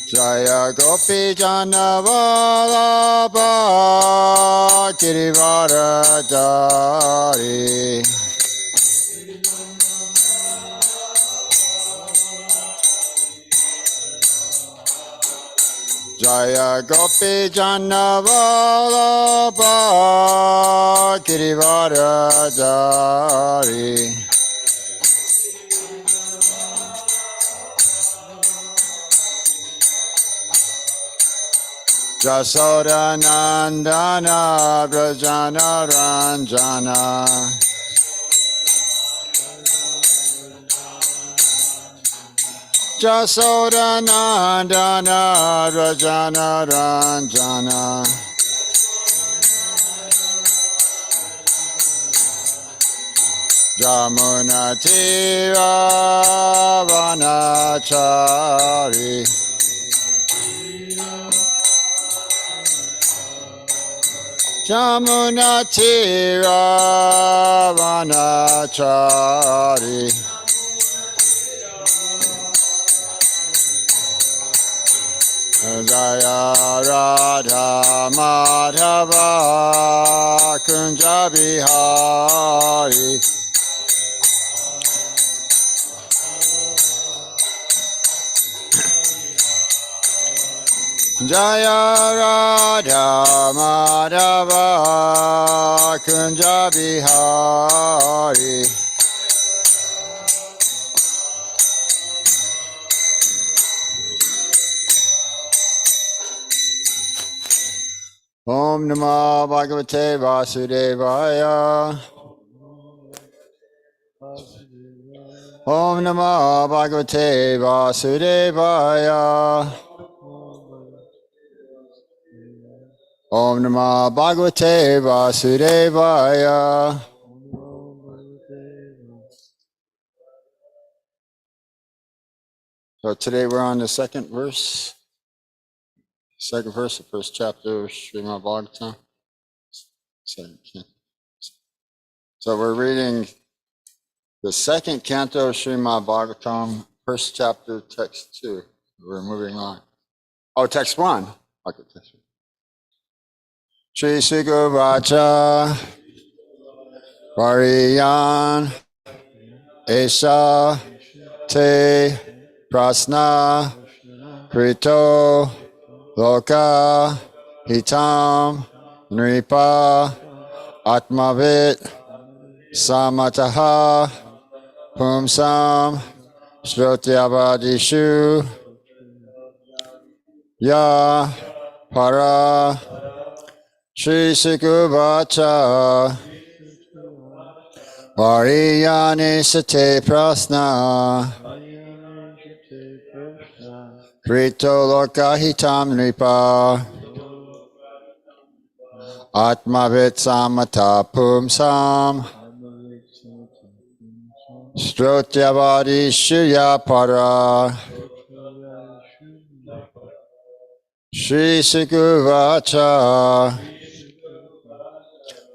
Jaya Gopi Jana Vallabha Girivaradari Jaya Gopi Jana Vallabha Girivaradari Jasoda Nandana Brajana Ranjana Jasoda Nandana Brajana Ranjana Jamuna Tira Vanachari Jamuna Tira Vanachari Jaya Radha Madhava Kunja Bihari Jaya Radha Madhava Kunja Bihari Om Namah Bhagavate Vasudevaya Om Namah Bhagavate Vasudevaya Om Namah Bhagavate Vasudevaya So today we're on the second verse of the first chapter of Srimad Bhagavatam. So we're reading the second canto of Srimad Bhagavatam, first chapter, text 2. We're moving on. Oh, text 1. Okay, text 1. Shri Sugavacha Variyan Esha Te Prasna Krito Loka Hitam Nripa Atmavit Samataha Pumsam Shrotyavadishu Ya Para Shri Sukavacha Variyani Sate Prasna Krito Lokahitam Nipa Atmavit Samata Pumsam Strotyavadishu Ya Para Shri Sukavacha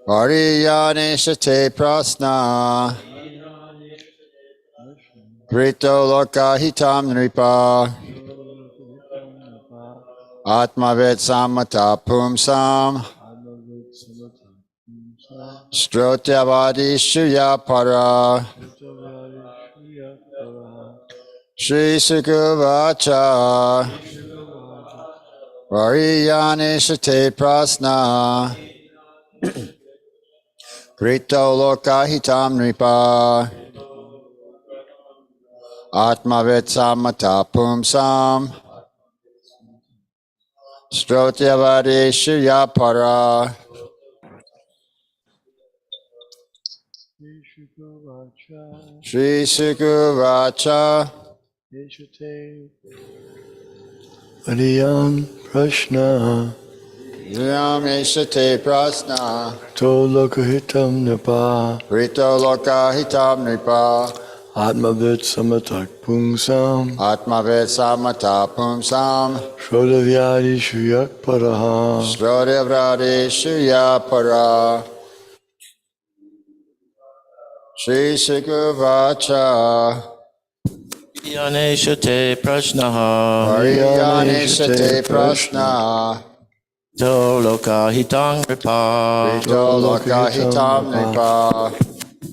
Variyani Sate Prasna Krito Lokahitam Nripa Atmavet Samata Pumsam Strotyavadishu Ya Para Shri Sukavacha Variyani Sate Prasna Krito Lokahitam Nripa Atmavet Samata Pumsam Strotyavadishu Ya Para Shri Sukavacha Adiyam Prashna Yam Eshate Prasna To Lokahitam Nipa Krito Lokahitam Nripa Atmavid Samatak Pungsam Atmavet Samata Pumsam Shrodavyadi Shuyak Paraha Srodevradeshu Ya Para Shri Sukavacha Yaneshate prashnaha Variyaneshate prashna. to lokahitang ripa Vito lokahitam nipa.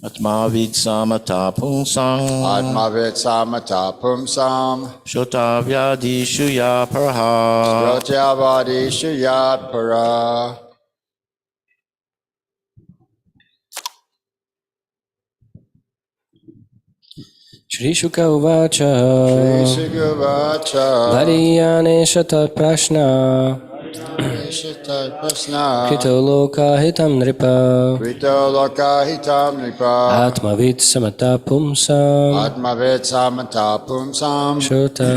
atmavid samata pungsang Atmavit samata pumsam. shotavyadishu ya parha Srotyavadi shuyat para. Shri Shuka Uvacha Shri Sugavacha. Variyane Shata Prashna Shita prasna. Krito Loka Hitam Nripa Vito lokahitam nipa. Atmavit Samata Pumsam Atmavit samata pumsam. Shota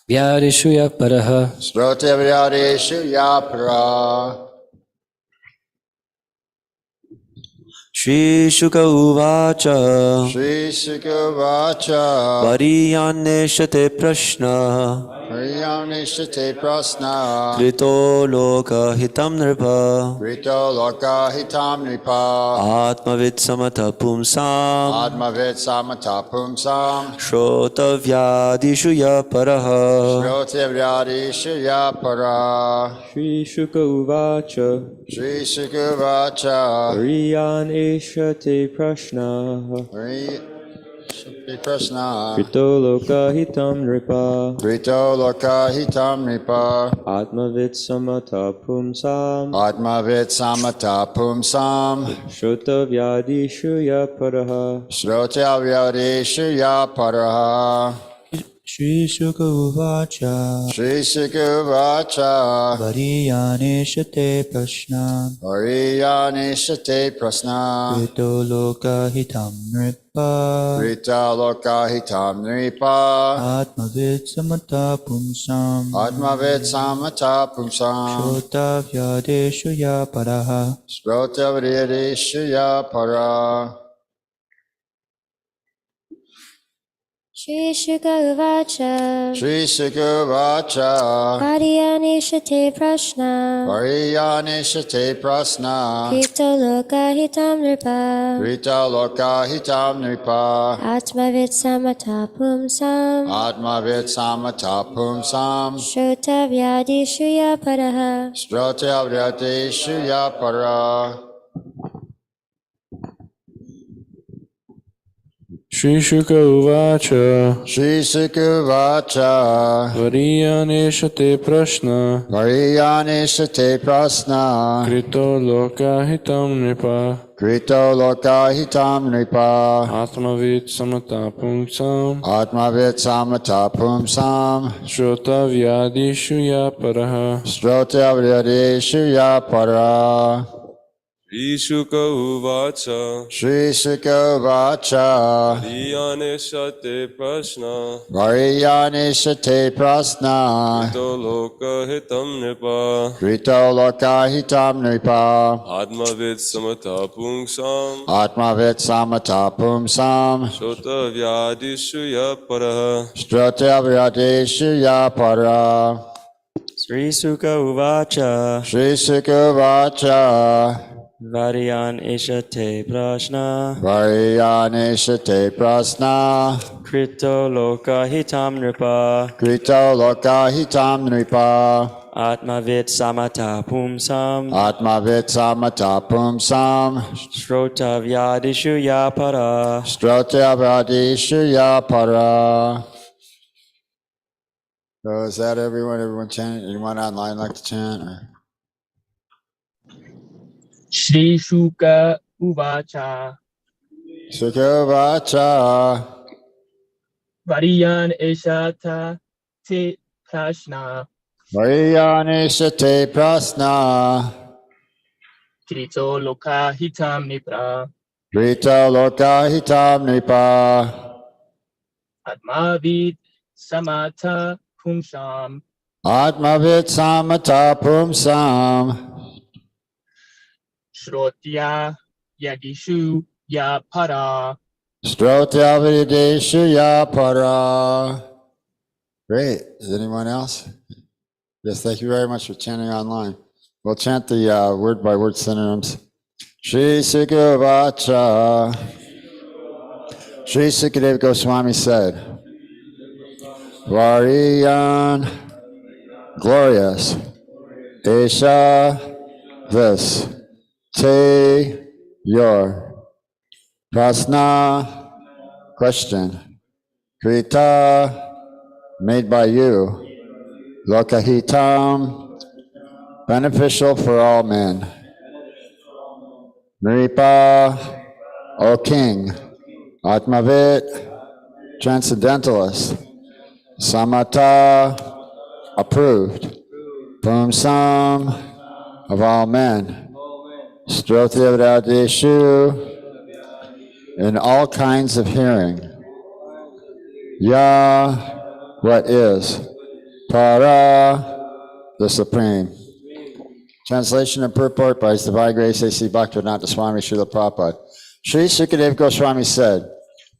Vyadishuya Paraha Srotyavadi shuyat para. Shri Shuka Uvacha Shri Sugavacha. Variyaneshate prashna Hriyanishate prasna. Krito loka hitam nirpa Rito lokahitam nipa. Atmavit samata pumsam Atmavit samata pumsam. Shrotavyadishu ya paraha Shrotyavadi shuyat para. Shri Shuka Uvacha Shri Sugavacha. Riyan Eshate Prashna Shri Krishna. Krito Loka Hitam Nripa Rito lokahitam nipa. Atmavit Samata Pumsam Atmavit samata pumsam. Shota Vyadi Shuya Paraha Shrotyavadi shuyat para. Shri Shuka Uvacha Shri Sugavacha. Variyaneshate prashna Hriyanishate prasna. Krito loka hitam nirpa Rita lokahitam nipa. Atmavit samata pumsam Atmavit samata pumsam. Shrotavyadishu ya paraha Srotavriyadi shuyat para. Shri Shuka Uvacha Shri Sugavacha. Variyane Shate Prashna Variyanishate prasna. Krito Loka Hitam Nripa Rita lokahitam nipa. Atmavit Samata Pumsam Atmavit samata pumsam. Shota Vyadi Shuya Paraha Srotavriyadi shuyat para. Shri Shuka Uvacha Shri Sugavacha. Variyane Shate Prashna Variyanishate prasna. Krito Loka Hitam Nripa Krito lokahitam nipa. Atmavit Samata Pumsam Atmavit samata pumsam. Shota Vyadi Shuya Paraha Srotavriyadi shuyat para. Shri Shuka Uvacha Shri Sugavacha. Riyaneshate Prashna Variyanishate prasna. Krito Loka Hitam Nripa Krito lokahitam nipa. Atmavit Samata Pumsam Atmavit samata pumsam. Shota Vyadi Shuya Paraha Srotavriyadi shuyat para. Shri Shuka Uvacha Shri Sugavacha. Variyan Eshate prashna Variyanishate prasna. Krito loka hitam nripa Krito lokahitam nipa. Atmavit samata pumsam Atmavit samata pumsam. Shrotavyadishu ya para Srotavriyadi shuyat para. So is that everyone? Everyone chant? Anyone online like to chant? Or? Shri Shuka Uvacha Sugavacha. Variyan Eshata Te Prashna Variyanishate prasna. Krito Loka Hitam Nipra Rita lokahitam nipa. Atmavid Samata Pumsam Atmavit samata pumsam. Shrotya Yadishu Ya Para Strotyavidi shuyat para. Great. Is anyone else? Yes, thank you very much for chanting online. We'll chant the word by word synonyms. Shri Sugavacha. Shri Sukadeva Goswami said, Varian, glorious. Esha, this. Te, your. Prasna, question. Krita, made by you. Lokahitam, beneficial for all men. Nripa, O king. Atmavit, transcendentalist. Samata, approved. Pumsam, of all men. Strothivadadeshu, in all kinds of hearing. Ya, what is. Para, the supreme. Translation and purport by His Divine Grace A.C. Bhaktivedanta Swami Srila Prabhupada. Sri Sukadeva Goswami said,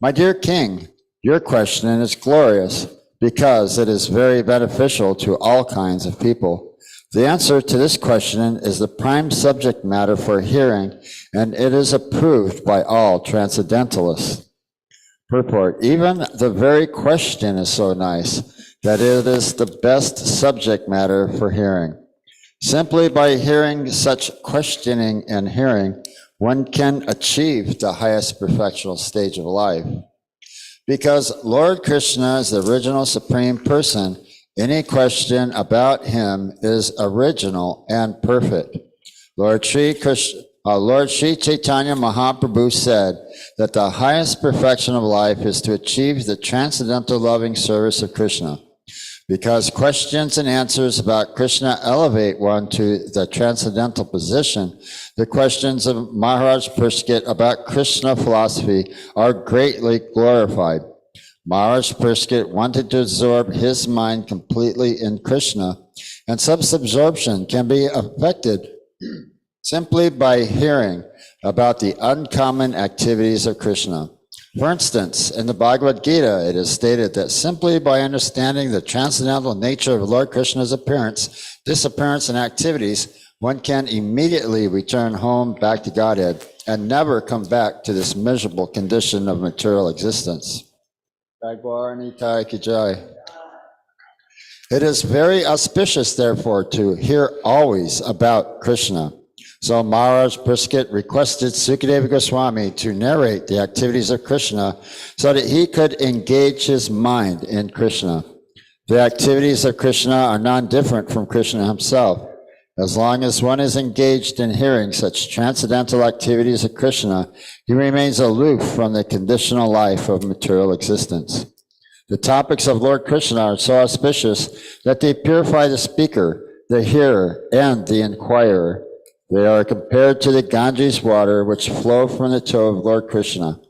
"My dear king, your question is glorious because it is very beneficial to all kinds of people. The answer to this question is the prime subject matter for hearing, and it is approved by all transcendentalists." Purport, even the very question is so nice that it is the best subject matter for hearing. Simply by hearing such questioning and hearing, one can achieve the highest perfectional stage of life. Because Lord Krishna is the original supreme person, any question about him is original and perfect. Lord Sri Chaitanya Mahaprabhu said that the highest perfection of life is to achieve the transcendental loving service of Krishna. Because questions and answers about Krishna elevate one to the transcendental position, the questions of Maharaj Parikshit about Krishna philosophy are greatly glorified. Maharaj Parikshit wanted to absorb his mind completely in Krishna, and such absorption can be effected simply by hearing about the uncommon activities of Krishna. For instance, in the Bhagavad Gita, it is stated that simply by understanding the transcendental nature of Lord Krishna's appearance, disappearance, and activities, one can immediately return home back to Godhead and never come back to this miserable condition of material existence. It is very auspicious, therefore, to hear always about Krishna. So Maharaj Parikshit requested Sukadeva Goswami to narrate the activities of Krishna so that he could engage his mind in Krishna. The activities of Krishna are non-different from Krishna himself. As long as one is engaged in hearing such transcendental activities of Krishna, he remains aloof from the conditional life of material existence. The topics of Lord Krishna are so auspicious that they purify the speaker, the hearer, and the inquirer. They are compared to the Ganges water which flow from the toe of Lord Krishna.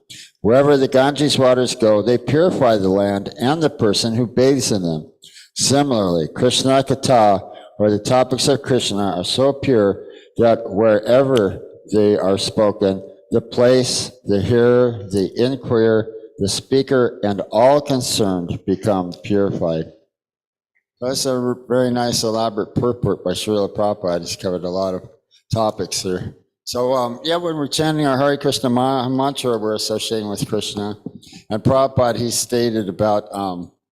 Wherever the Ganges waters go, they purify the land and the person who bathes in them. Similarly, Krishna Katha, or the topics of Krishna, are so pure that wherever they are spoken, the place, the hearer, the inquirer, the speaker, and all concerned become purified. That's a very nice elaborate purport by Srila Prabhupada. It's covered a lot of topics here. So, when we're chanting our Hare Krishna mantra, we're associating with Krishna. And Prabhupada, he stated about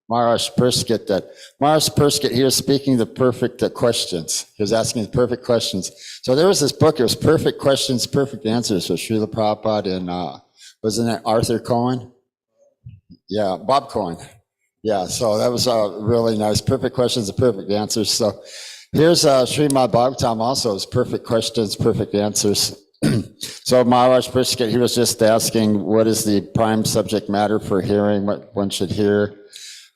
Maharaj Parikshit that Maharaj Parikshit, he was speaking the perfect questions. He was asking the perfect questions. So there was this book, it was Perfect Questions, Perfect Answers with Srila Prabhupada and, wasn't it Arthur Cohen? Yeah, Bob Cohen. Yeah, so that was really nice. Perfect questions and perfect answers. So here's Srimad Bhagavatam also is perfect questions, perfect answers. So Maharaj Parikshit, he was just asking what is the prime subject matter for hearing, what one should hear,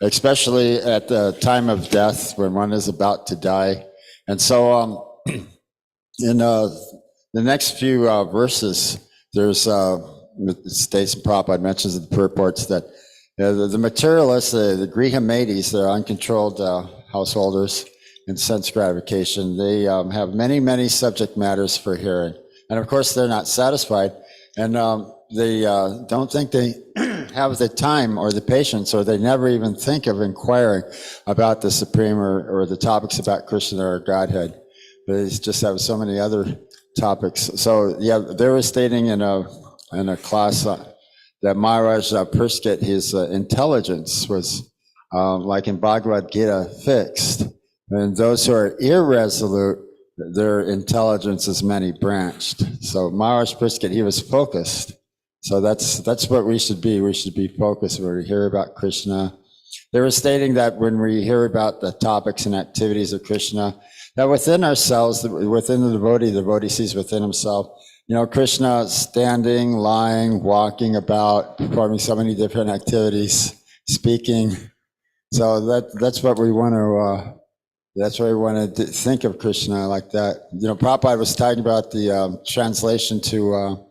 especially at the time of death when one is about to die. And so in the next few verses, there's states and Prabhupada mentions in the purports that the materialists, the Grihamedis, they're uncontrolled householders in sense gratification. They have many, many subject matters for hearing. And of course, they're not satisfied. And they don't think they have the time or the patience, or they never even think of inquiring about the Supreme or the topics about Krishna or Godhead. They just have so many other topics. So, yeah, they were stating in a class that Maharaj Parikshit, his intelligence was like in Bhagavad Gita, fixed. And those who are irresolute, their intelligence is many-branched. So Maharaj Prisket, he was focused. So that's what we should be. We should be focused when we hear about Krishna. They were stating that when we hear about the topics and activities of Krishna, that within ourselves, within the devotee sees within himself, Krishna standing, lying, walking about, performing so many different activities, speaking. So that's what we want to. That's why we want to think of Krishna like that. Prabhupada was talking about the translation to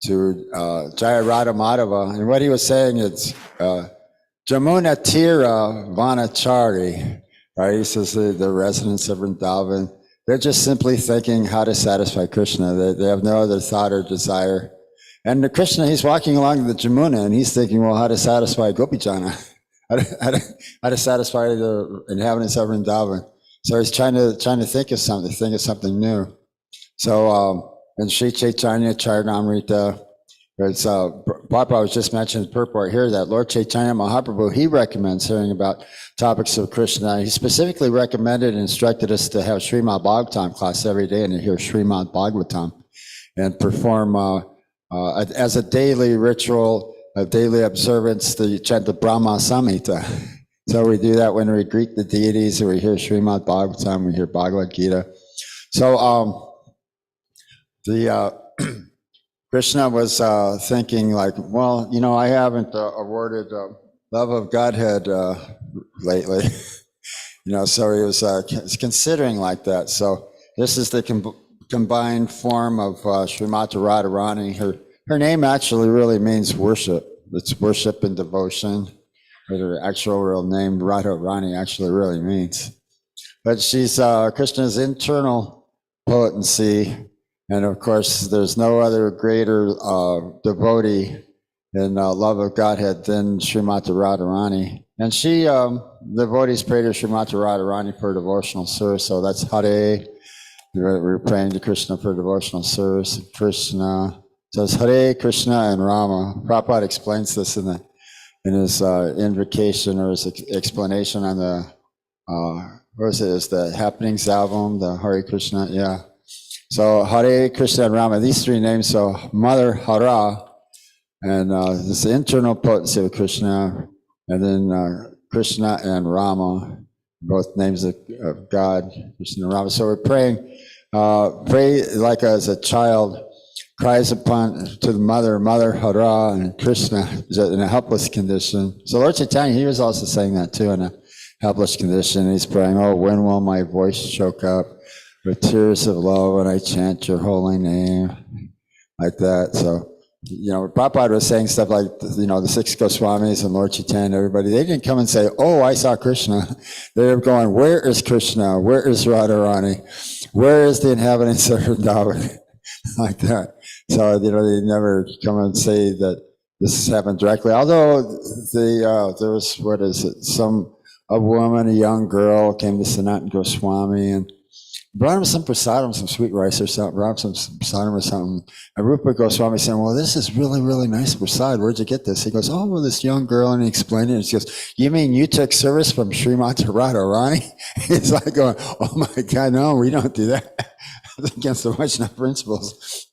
Jaya Radha Madhava, and what he was saying is Jamuna Tira Vanachari, right? He says the residents of Vrindavan, they're just simply thinking how to satisfy Krishna. They have no other thought or desire. And Krishna, he's walking along the Jamuna, and he's thinking, well, how to satisfy Gopijana. How to satisfy the inhabitants of Vrindavan. So he's trying to think of something new. So in Sri Chaitanya Charitamrita, Prabhupada was just mentioned in purport here that Lord Chaitanya Mahaprabhu, he recommends hearing about topics of Krishna. He specifically recommended and instructed us to have Srimad Bhagavatam class every day and to hear Srimad Bhagavatam and perform as a daily ritual, a daily observance, to chant the Brahma Samhita. So we do that when we greet the deities, or we hear Srimad Bhagavatam, we hear Bhagavad Gita. So Krishna was thinking like, well, I haven't awarded love of Godhead lately. So he was considering like that. So this is the combined form of Srimati Radharani. Her name actually really means worship. It's worship and devotion. Her actual real name, Radharani, actually really means. But she's Krishna's internal potency. And of course, there's no other greater devotee in love of Godhead than Srimati Radharani. And she, devotees pray to Srimati Radharani for devotional service. So that's Hare. We're praying to Krishna for devotional service. Krishna. So it's Hare, Krishna, and Rama. Prabhupada explains this in his invocation or his explanation on the, it's the Happenings album, the Hare Krishna, yeah. So Hare, Krishna, and Rama, these three names, so Mother Hara, and this internal potency of Krishna, and then Krishna and Rama, both names of God, Krishna and Rama. So we're praying, pray like as a child cries upon to the Mother Hara, and Krishna is in a helpless condition. So Lord Chaitanya, he was also saying that too, in a helpless condition. He's praying, oh, when will my voice choke up with tears of love when I chant your holy name, like that. So, Prabhupada was saying stuff like, the six Goswamis and Lord Chaitanya, everybody, they didn't come and say, oh, I saw Krishna. They were going, where is Krishna? Where is Radharani? Where is the inhabitants of Vrindavan? Like that. So, they never come and say that this happened directly. Although there was, a woman, a young girl came to Sanatana Goswami and brought him some prasadam, some sweet rice or something, brought him some prasadam or something. And Rupa Goswami saying, well, this is really, really nice prasad. Where'd you get this? He goes, oh, well, this young girl, and he explained it. And she goes, you mean you took service from Srimati Radharani? He's like going, oh my God, no, we don't do that. It's against the Vaishnava principles.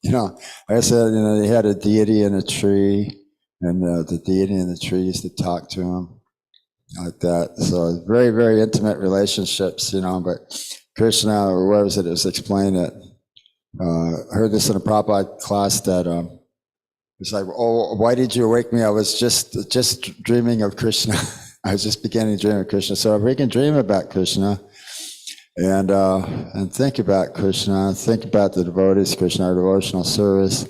I said, they had a deity in a tree, and the deity in the tree used to talk to him like that. So very, very intimate relationships, but Krishna, or where was it? It was explained that, I heard this in a Prabhupada class that, it's like, oh, why did you awake me? I was just dreaming of Krishna. I was just beginning to dream of Krishna. So if we can dream about Krishna and think about Krishna, think about the devotees, Krishna, our devotional service.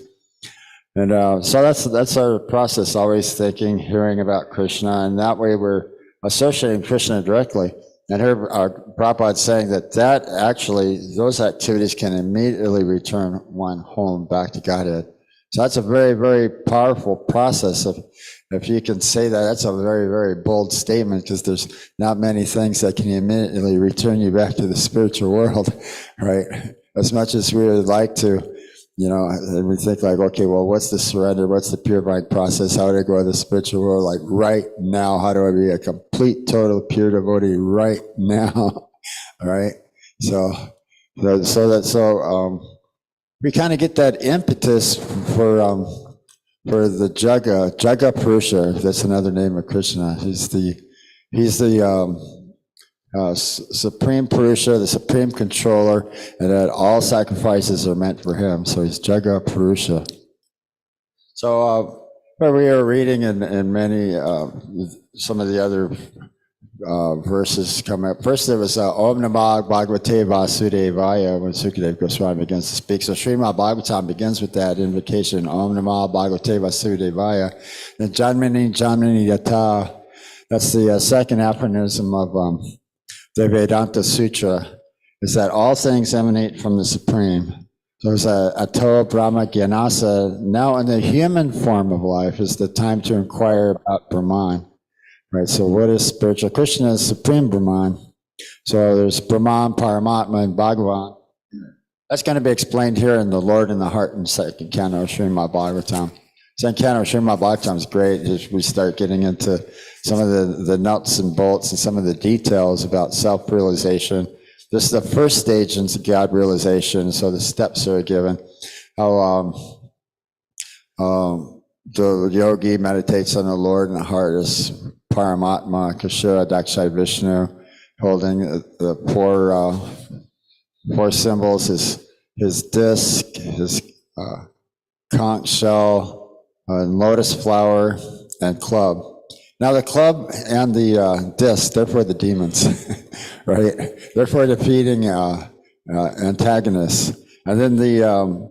And so that's our process, always thinking, hearing about Krishna, and that way we're associating Krishna directly. And here Prabhupada saying that actually, those activities can immediately return one home back to Godhead. So that's a very, very powerful process. If you can say that, that's a very, very bold statement, because there's not many things that can immediately return you back to the spiritual world, right? As much as we would like to And we think like, okay, well, what's the surrender? What's the purifying process? How do I go to the spiritual world? Like right now, how do I be a complete, total, pure devotee right now? All right. So we kind of get that impetus for the Jaga Purusha. That's another name of Krishna. He's the Supreme Purusha, the Supreme Controller, and that all sacrifices are meant for him. So he's Jaga Purusha. So we are reading in many some of the other verses come up. First, there was Om Namah Bhagavate Vasudevaya when Sukadeva Goswami begins to speak. So Srimad Bhagavatam begins with that invocation, Om Namah Bhagavate Vasudevaya. Then Janmani Janmani Yata. That's the second aphorism of the Vedanta Sutra, is that all things emanate from the Supreme. So it's Ato Brahma Gyanasa. Now in the human form of life is the time to inquire about Brahman. Right, so what is spiritual? Krishna is Supreme Brahman. So there's Brahman, Paramatma, and Bhagavan. That's going to be explained here in The Lord in the Heart in second canto of Srimad Bhagavatam. Second canto of Srimad Bhagavatam is great as we start getting into some of the nuts and bolts and some of the details about self-realization. This is the first stage into God realization, so the steps are given. How the yogi meditates on the Lord in the heart as Paramatma, Kashura, Dakshai Vishnu, holding the four symbols, his disc, his conch shell, lotus flower, and club. Now the club and the disc, they're for the demons, right? They're for defeating antagonists. And then the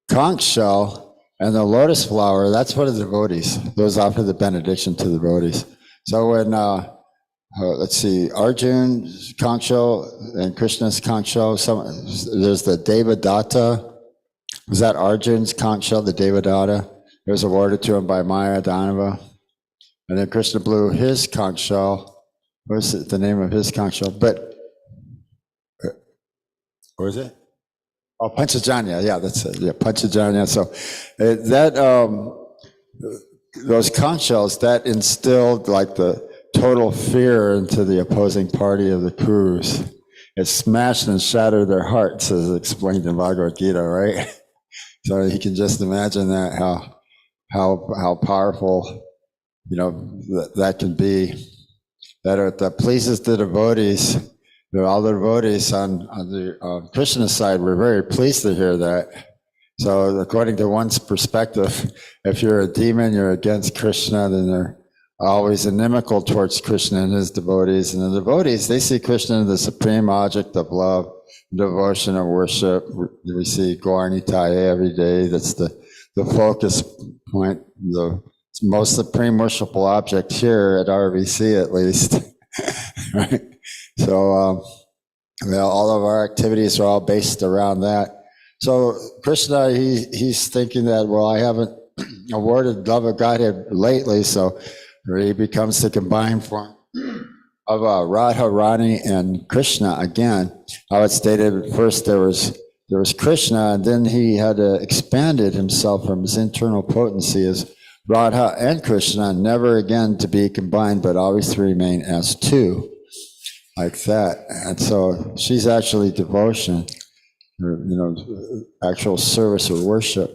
conch shell and the lotus flower, that's for the devotees. Those offer the benediction to the devotees. So when, let's see, Arjun's conch shell and Krishna's conch shell, there's the Devadatta. Was that Arjun's conch shell, the Devadatta? It was awarded to him by Maya Danava. And then Krishna blew his conch shell. What was the name of his conch shell? But, what was it? Oh, Panchajanya, yeah, that's it. Yeah, Panchajanya. So those conch shells, that instilled like the total fear into the opposing party of the Kurus. It smashed and shattered their hearts, as explained in Bhagavad Gita, right? So you can just imagine that how powerful, that can be. That pleases the devotees. All the devotees on the Krishna side were very pleased to hear that. So according to one's perspective, if you're a demon, you're against Krishna, then they're always inimical towards Krishna and his devotees. And the devotees, they see Krishna as the supreme object of love, devotion, and worship. We see Gaur-Nitaya every day. That's the focus point, the most supreme worshipful object here at RVC, at least. Right? So, all of our activities are all based around that. So Krishna, he's thinking that, well, I haven't awarded love of Godhead lately, so he becomes the combined form of Radharani and Krishna again. How it's stated first there was Krishna, and then he had expanded himself from his internal potency as Radha and Krishna, never again to be combined, but always to remain as two. Like that. And so she's actually devotion, or, actual service or worship.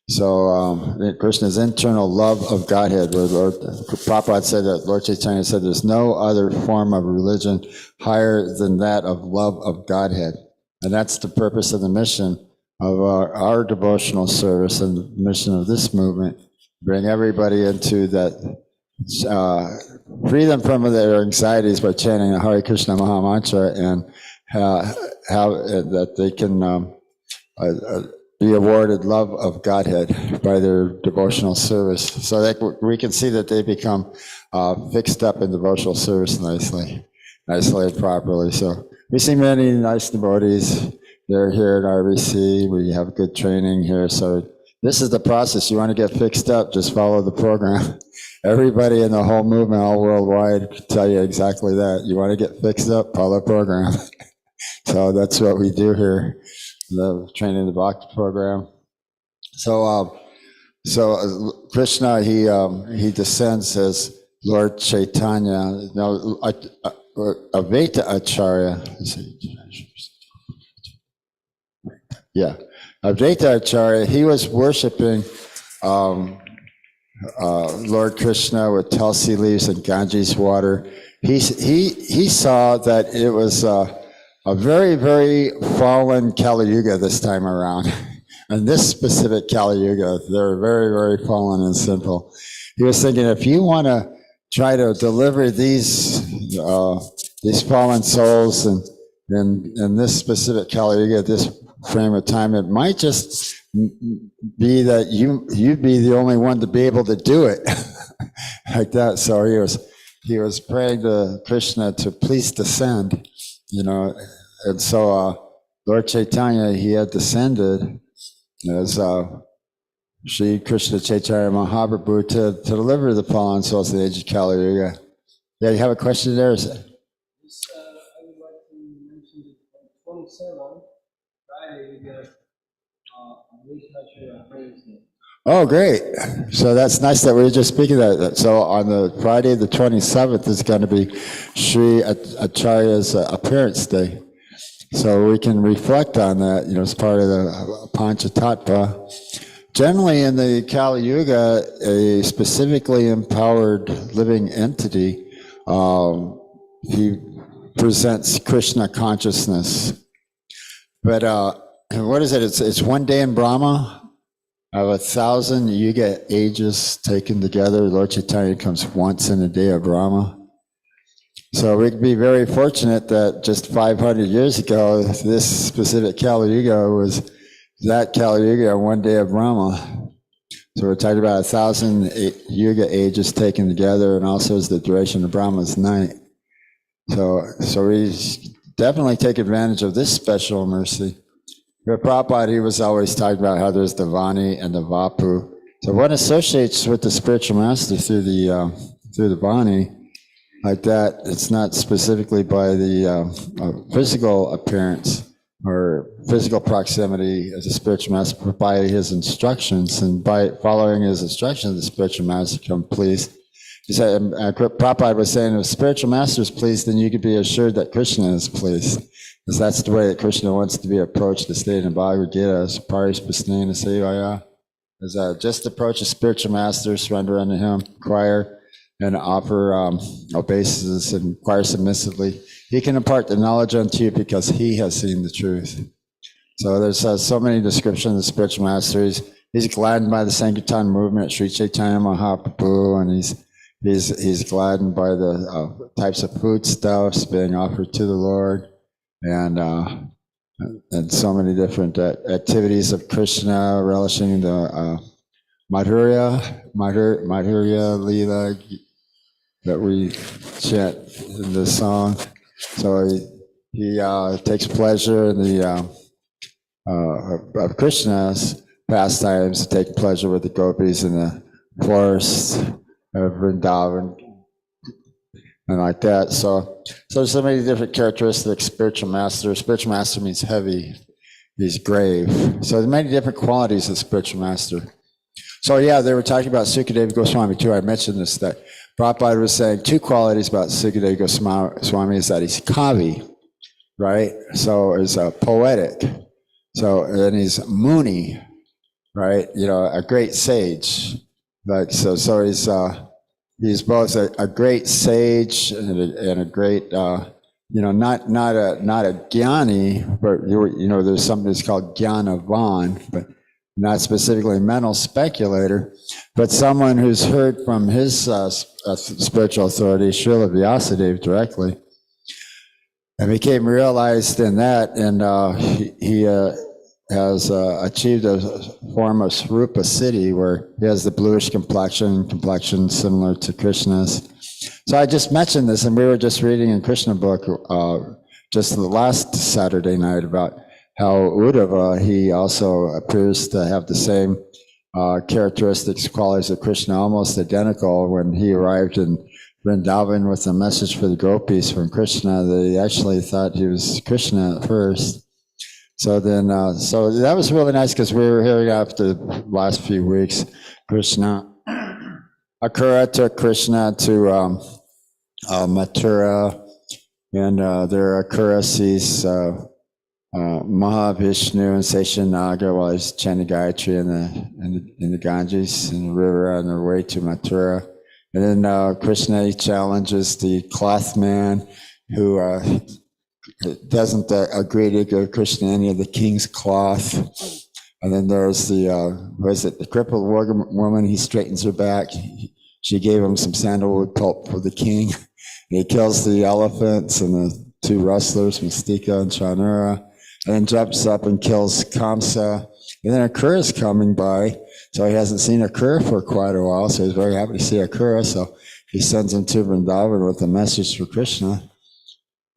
So Krishna's internal love of Godhead, where Prabhupada said that, Lord Chaitanya said, there's no other form of religion higher than that of love of Godhead. And that's the purpose of the mission of our devotional service and the mission of this movement. Bring everybody into that, free them from their anxieties by chanting the Hare Krishna Maha Mantra, and that they can be awarded love of Godhead by their devotional service, so that we can see that they become fixed up in devotional service nicely and properly. So we see many nice devotees. They're here at RVC. We have good training here. So this is the process. You want to get fixed up, just follow the program. Everybody in the whole movement, all worldwide, can tell you exactly that. You want to get fixed up, follow the program. So that's what we do here. the training the Bhakti program. So Krishna, he descends as Lord Chaitanya. Now, Advaita Acharya. Yeah, Advaita Acharya. He was worshiping Lord Krishna with Tulsi leaves and Ganges water. He saw that it was a very, very fallen Kali Yuga this time around. And this specific Kali Yuga, they're very, very fallen and sinful. He was thinking, if you want to try to deliver these fallen souls and in this specific Kali Yuga, this frame of time, it might just be that you'd be the only one to be able to do it like that. So he was praying to Krishna to please descend, and so Lord Chaitanya, he had descended as Sri Krishna Chaitanya Mahaprabhu to deliver the fallen souls in the age of Kali Yuga. Yeah, you have a question there? Is it? I would like to mention that on 27, Friday, we get Oh, great. So that's nice that we were just speaking of that. So on the Friday, the 27th, is going to be Sri Acharya's appearance day. So we can reflect on that, as part of the Panchatattva. Generally, in the Kali Yuga, a specifically empowered living entity, he presents Krishna consciousness. But what is it? It's one day in Brahma of 1,000 Yuga ages taken together. Lord Chaitanya comes once in a day of Brahma. So we could be very fortunate that just 500 years ago, this specific Kali Yuga was that Kali Yuga on one day of Brahma. So we're talking about 1,000 Yuga ages taken together, and also is the duration of Brahma's night. So we definitely take advantage of this special mercy. But Prabhupada, he was always talking about how there's the Vani and the Vapu. So one associates with the spiritual master through the Vani, like that. It's not specifically by the physical appearance or physical proximity as a spiritual master, but by his instructions. And by following his instructions, the spiritual master can please. He said, Prabhupada was saying, if spiritual master is pleased, then you can be assured that Krishna is pleased. Because that's the way that Krishna wants to be approached, the state in Bhagavad Gita, Parish Pasnena Sevaya, is just approach a spiritual master, surrender unto him, inquire, and offer obeisances and inquire submissively. He can impart the knowledge unto you because he has seen the truth. So there's so many descriptions of the spiritual master. He's gladdened by the Sankirtan movement, Sri Chaitanya Mahaprabhu, and he's gladdened by the types of foodstuffs being offered to the Lord. And so many different activities of Krishna, relishing the Madhurya Lila that we chant in this song. So he takes pleasure in the of Krishna's pastimes, taking pleasure with the gopis in the forest of Vrindavan. And like that. So there's so many different characteristics. Spiritual master. Spiritual master means heavy. He's grave. So there's many different qualities of spiritual master. So yeah, they were talking about Sukadeva Goswami too. I mentioned this, that Prabhupada was saying two qualities about Sukadeva Goswami is that he's kavi, right? So he's poetic. So and he's muni, right? A great sage. Like so he's both a great sage and a great, not a jnani, but there's something that's called jnanavan, but not specifically a mental speculator, but someone who's heard from his spiritual authority, Srila Vyasadeva, directly, and became realized in that, and he has achieved a form of Swarupa Siddhi where he has the bluish complexion similar to Krishna's. So I just mentioned this, and we were just reading in Krishna book just the last Saturday night about how Uddhava, he also appears to have the same characteristics, qualities of Krishna, almost identical. When he arrived in Vrindavan with a message for the gopis from Krishna, they actually thought he was Krishna at first. So then, so that was really nice because we were hearing after the last few weeks, Akura took Krishna to Mathura, and there Akura sees Mahavishnu and Seshanaga while he's chanting Gayatri in the Ganges, in the river on their way to Mathura. And then Krishna challenges the cloth man who doesn't agree to give Krishna any of the king's cloth. And then there's the crippled woman, he straightens her back. She gave him some sandalwood pulp for the king. And he kills the elephants and the two wrestlers, Mystika and Chanura, and then jumps up and kills Kamsa. And then Akura is coming by, so he hasn't seen Akura for quite a while, so he's very happy to see Akura. So he sends him to Vrindavan with a message for Krishna.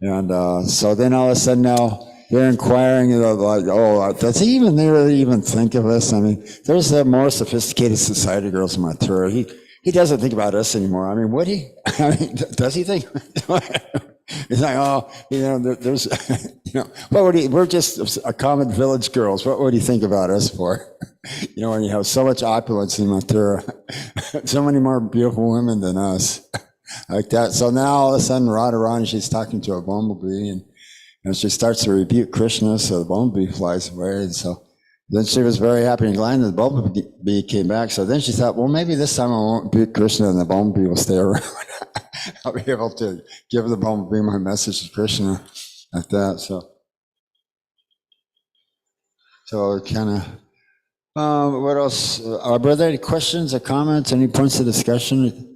And so then all of a sudden now they're inquiring, like, oh, does he really even think of us? I mean, there's the more sophisticated society girls in Mathura. He doesn't think about us anymore. I mean, would he? I mean, does he think? He's like, oh, there's, what would he? We're just a common village girls. What would he think about us for? When you have so much opulence in Mathura, so many more beautiful women than us, like that. So now all of a sudden, Radharani, she's talking to a bumblebee, and she starts to rebuke Krishna, so the bumblebee flies away, and so then she was very happy and glad that the bumblebee came back. So then she thought, well, maybe this time I won't beat Krishna and the bumblebee will stay around. I'll be able to give the bumblebee my message to Krishna like that. So kind of, what else? Are there any questions or comments, any points of discussion?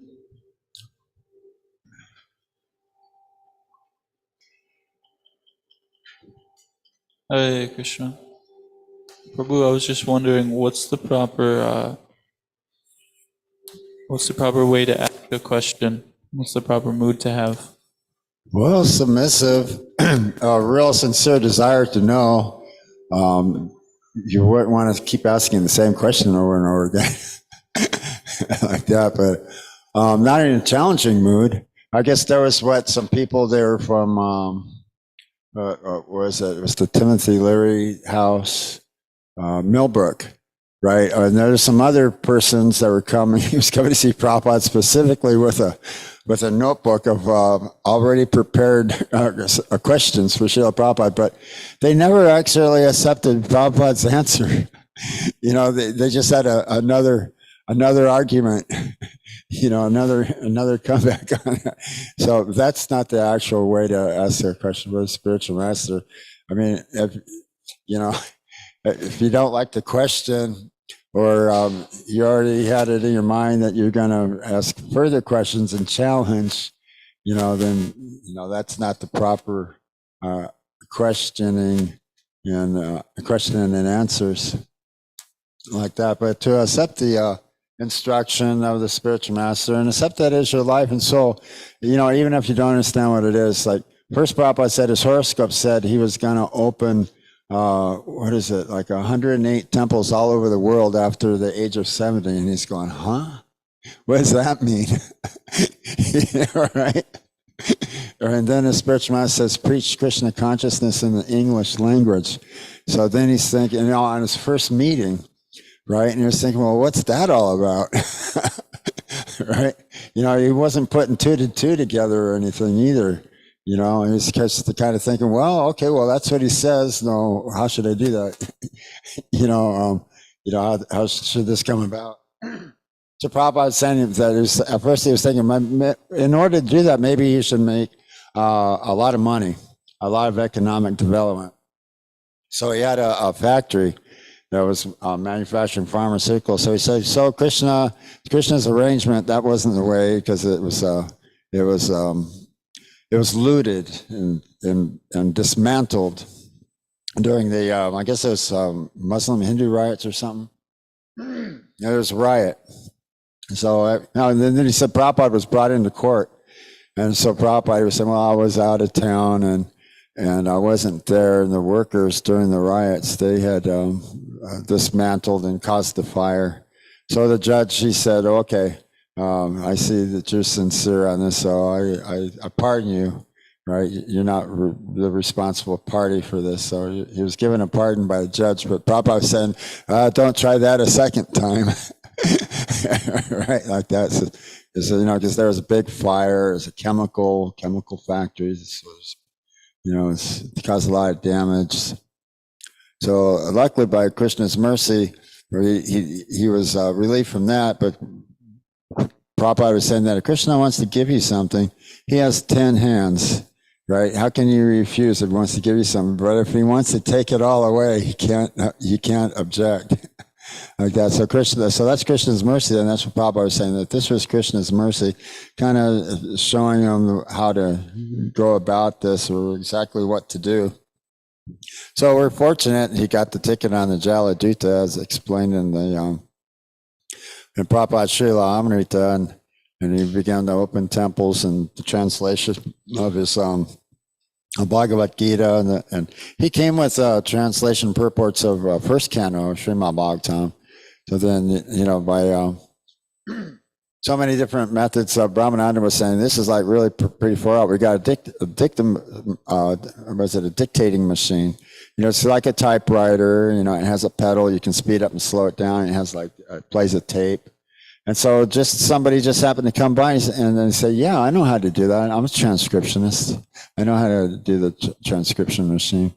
Hare Krishna. Prabhu, I was just wondering, what's the proper way to ask a question? What's the proper mood to have? Well, submissive, a real sincere desire to know. You wouldn't want to keep asking the same question over and over again like that, but not in a challenging mood. I guess there was some people there from, what was it? It was the Timothy Leary house. Millbrook, right? And there's some other persons that were coming. He was coming to see Prabhupada specifically with a notebook of already prepared questions for Srila Prabhupada, but they never actually accepted Prabhupada's answer. They just had another argument. Another comeback on it. So that's not the actual way to ask a question with a spiritual master. I mean, if you don't like the question, or you already had it in your mind that you're going to ask further questions and challenge, then that's not the proper questioning and answers like that. But to accept the instruction of the spiritual master and accept that as your life and soul, even if you don't understand what it is. Like first Prabhupada said, his horoscope said he was going to open like 108 temples all over the world after the age of 70. And he's going, huh? What does that mean? Right? And then the spiritual master says, preach Krishna consciousness in the English language. So then he's thinking, on his first meeting, right? And he was thinking, well, what's that all about? Right? He wasn't putting two to two together or anything either. And he's just kind of thinking, well, okay, well, that's what he says. No, how should I do that? How should this come about? So Prabhupada was saying that at first he was thinking, in order to do that, maybe you should make a lot of money, a lot of economic development. So he had a factory that was manufacturing pharmaceuticals. So he said, so Krishna's arrangement, that wasn't the way, because it was looted and dismantled during the, I guess it was Muslim Hindu riots or something. There was a riot. So and then he said Prabhupada was brought into court. And so Prabhupada was saying, well, I was out of town and I wasn't there. And the workers during the riots, they had dismantled and caused the fire. So the judge, he said, okay, I see that you're sincere on this, so I pardon you. right? You're not the responsible party for this. So he was given a pardon by the judge, but Prabhupada was saying, don't try that a second time. Right, like that. So, you know, because there was a big fire, there's a chemical factories, so it caused a lot of damage. So luckily, by Krishna's mercy, he was relieved from that. But Prabhupada was saying that if Krishna wants to give you something, he has 10 hands, right? How can you refuse if he wants to give you something? But if he wants to take it all away, you can't object. Like that. So that's Krishna's mercy, and that's what Prabhupada was saying, that this was Krishna's mercy, kind of showing him how to go about this or exactly what to do. So we're fortunate he got the ticket on the Jaladuta, as explained in the in Prabhupada Srila Amrita, and he began to open temples and the translation of his Bhagavad Gita, and he came with translation purports of first canto of Srimad Bhagavatam. So then, you know, by so many different methods, Brahmananda was saying this is like really pretty far out. We got a dictating machine? You know, it's like a typewriter. You know, it has a pedal. You can speed up and slow it down. It has like plays a tape. And so somebody just happened to come by and then say, yeah, I know how to do that. I'm a transcriptionist. I know how to do the transcription machine.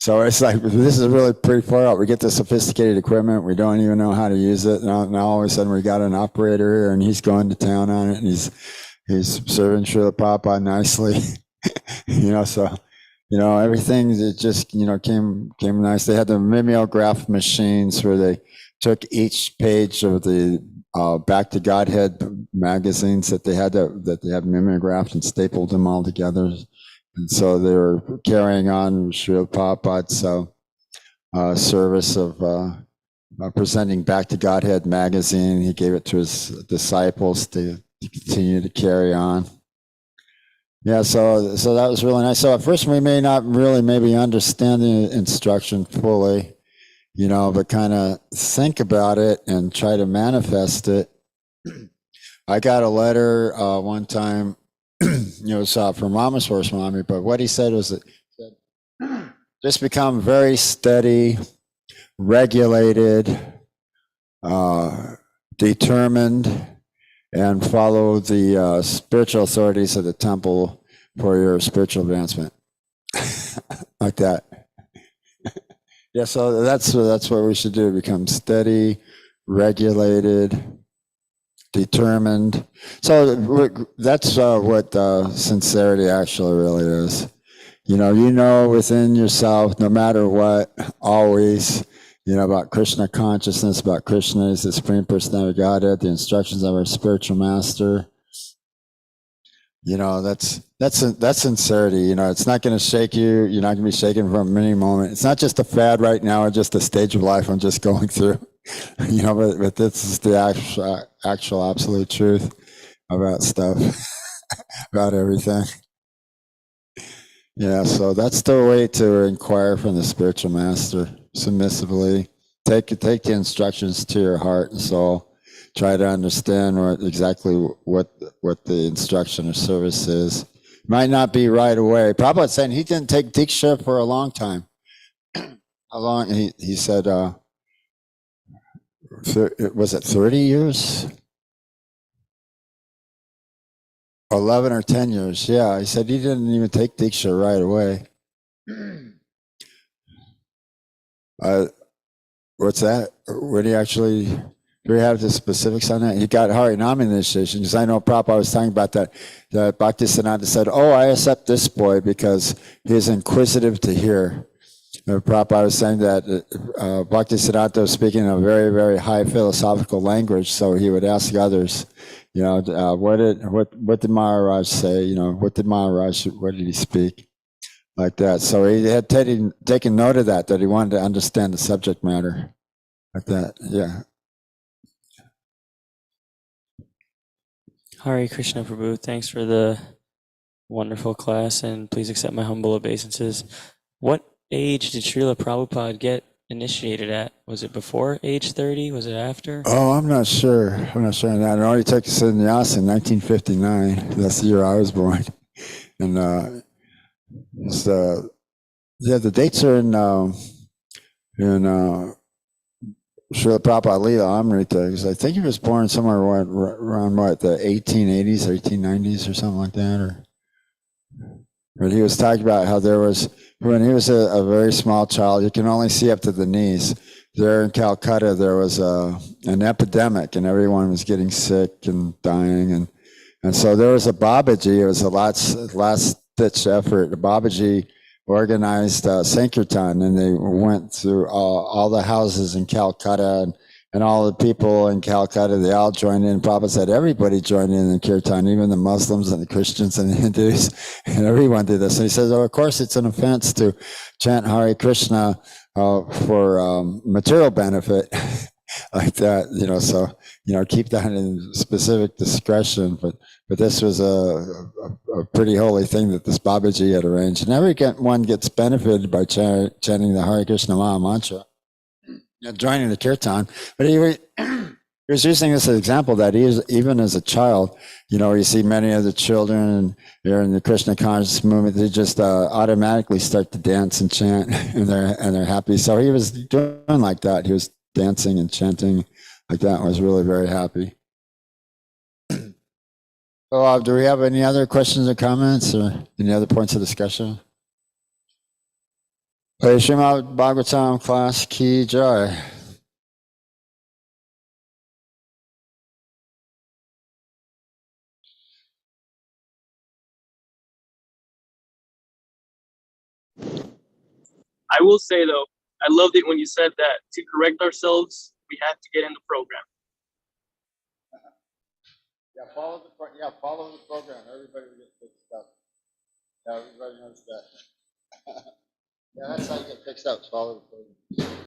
So it's like, this is really pretty far out. We get the sophisticated equipment. We don't even know how to use it. Now all of a sudden we got an operator here and he's going to town on it and he's serving Srila Prabhupada nicely. You know, so, you know, everything that just, you know, came nice. They had the mimeograph machines where they took each page of the Back to Godhead magazines that they had mimeographed and stapled them all together. And so they were carrying on Srila Prabhupada's service of presenting Back to Godhead magazine. He gave it to his disciples to continue to carry on. Yeah, so that was really nice. So at first we may not really maybe understand the instruction fully, you know, but kind of think about it and try to manifest it. I got a letter one time, you know, from Ramaswara Swami, but what he said was that just become very steady, regulated, determined, and follow the spiritual authorities of the temple for your spiritual advancement. Like that. Yeah, so that's what we should do. Become steady, regulated, determined. So that's what sincerity actually really is. You know within yourself, no matter what, always, you know, about Krishna consciousness, about Krishna as the Supreme Personality of Godhead, the instructions of our spiritual master. You know, that's sincerity. You know, it's not going to shake you. You're not going to be shaken from any moment. It's not just a fad right now or just a stage of life I'm just going through. You know, but this is the actual absolute truth about stuff, about everything. Yeah, so that's the way to inquire from the spiritual master submissively. Take the instructions to your heart and soul. Try to understand exactly what the instruction or service is. Might not be right away. Prabhupada saying he didn't take Diksha for a long time. How long? He said, was it 30 years? 11 or 10 years. Yeah, he said he didn't even take Diksha right away. What's that? What do you actually, do we have the specifics on that? He got Harinam initiation, because I know Prabhupada was talking about that Bhaktisiddhanta said, oh, I accept this boy because he is inquisitive to hear. Prabhupada was saying that Bhaktisiddhanta was speaking in a very, very high philosophical language, so he would ask others, you know, what did Maharaj say? You know, what did he speak? Like that. So he had taken note of that he wanted to understand the subject matter. Like that, yeah. Hare Krishna Prabhu, thanks for the wonderful class, and please accept my humble obeisances. What age did Srila Prabhupada get initiated at? Was it before age 30? Was it after? Oh, I'm not sure. On that. I know he took sannyas in 1959. That's the year I was born. And It's the dates are in Srila Prabhupada Lila Amrita, because I think he was born somewhere around the 1880s, 1890s or something like that. But he was talking about how there was, when he was a very small child, you can only see up to the knees. There in Calcutta, there was an epidemic and everyone was getting sick and dying. And so there was a Babaji, it was a last ditch effort. Babaji organized Sankirtan, and they went through all the houses in Calcutta, and all the people in Calcutta, they all joined in. Prabhupada said everybody joined in the Kirtan, even the Muslims and the Christians and the Hindus, and everyone did this. And he says, oh, of course, it's an offense to chant Hare Krishna for material benefit like that, so, keep that in specific discretion. But this was a pretty holy thing that this Babaji had arranged. And everyone gets benefited by chanting the Hare Krishna Maha Mantra, joining the Kirtan. But he was using this as an example that even as a child, you see many of the children here in the Krishna conscious movement, they just automatically start to dance and chant, and they're happy. So he was doing like that. He was dancing and chanting like that. I was really very happy. So do we have any other questions or comments or any other points of discussion? Hey, Srimad Bhagavatam class ki jai. I will say though, I loved it when you said that to correct ourselves, we have to get in the program. Yeah, follow the program. Everybody will get fixed up. Yeah, everybody knows that. Yeah, that's how you get fixed up. Follow the program.